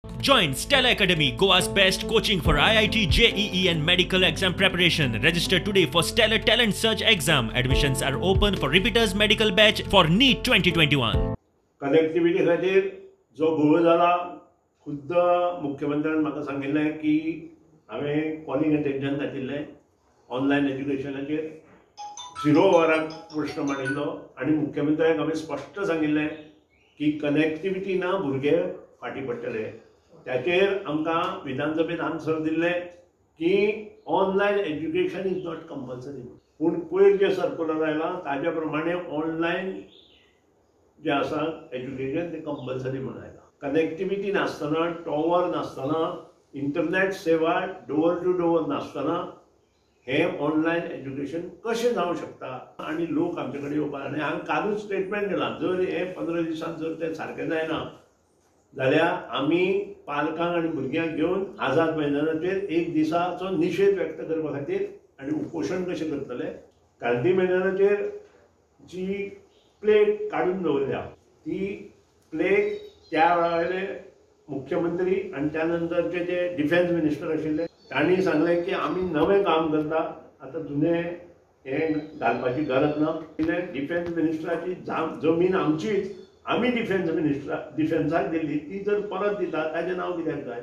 Join Stella Academy, Goa's best coaching for IIT, JEE and medical exam preparation. Register today for Stellar Talent Search exam. Admissions are open for repeaters medical batch for NEET 2021. Connectivity खातीर जो घोळ जाला खुद्द मुख्यमंत्र्यान म्हाका सांगिल्लें की हांवें कॉलिंग अटेन्शन घातिल्लें ऑनलायन एज्युकेशनाचेर 0 वराक प्रश्न मांडिल्लो आनी मुख्यमंत्र्याक हांवें स्पश्ट सांगिल्लें की कनेक्टिविटी ना भुरगे फाटीं पडटले. त्याचेर आमकां विधानसभेत आन्सर दिल्लें की online education is not compulsory. पूण पयर जे सर्क्युलर आयलां ताजे प्रमाणे ऑनलायन जे आसा एज्युकेशन ते कंपल्सरी म्हणून आयलां. कनेक्टिविटी नासतना, टॉवर नासतना, इंटरनेट सेवा डोअर टू डोअर नासतना हे ऑनलायन एज्युकेशन कशें जावंक शकता आनी लोक आमचे कडेन येवपाक. आनी हांवें कालूच स्टेटमेंट दिलां, जर हे 15 दिसांत जर ते सारकें जायना जाल्यार आमी पालकांक आनी भुरग्यांक घेवन आझाद मैदानाचेर एक दिसाचो निशेध व्यक्त करपा खातीर आनी उपोशण कशें करतले. गांधी मैदानाचेर जी प्लेग काडून दवरल्या ती प्लेग त्या वेळारे मुख्यमंत्री आनी त्या नंतरचे जे डिफेन्स मिनिस्टर आशिल्ले तांणी सांगलें की आमी नवें काम करता, आतां जुनें हें घालपाची गरज ना. डिफेन्स मिनिस्टराची जमीन आमचीच, आमी डिफेन्साक दिल्ली ती जर परत दिता ताजें नांव कित्याक जाय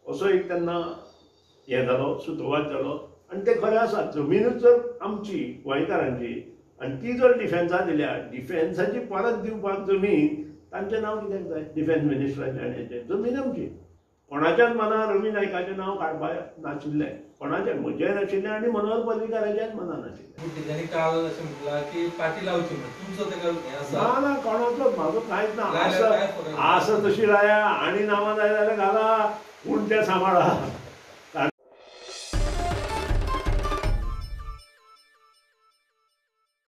असो एक तेन्ना हें जालो, सुतोवाद जालो. आनी तें खरें आसा, जमीनूच जर आमची गोंयकारांची आनी ती जर डिफेन्साक दिल्या, डिफेन्साची परत दिवपाक जमीन तांचें नांव कित्याक जाय डिफेन्स मिनिस्टराचें आनी हेचें. जमीन आमची. कोणाच्याच मनार रवी नायकाचें नांव काडपाक नाशिल्लें, कोणाचें म्हजें नाशिल्लें आनी मनोहर पर्रीकाराच्याच मनार नाशिल्लें. तेणी काल अशें म्हटलां की पाटी लावची म्हणून तुमचो तेका हें आसा? ना ना, कोणाचो म्हाजो कांयच ना. आसा तशी लाया आनी नांवां जाय जाल्यार घाला, पूण तें सांबाळा.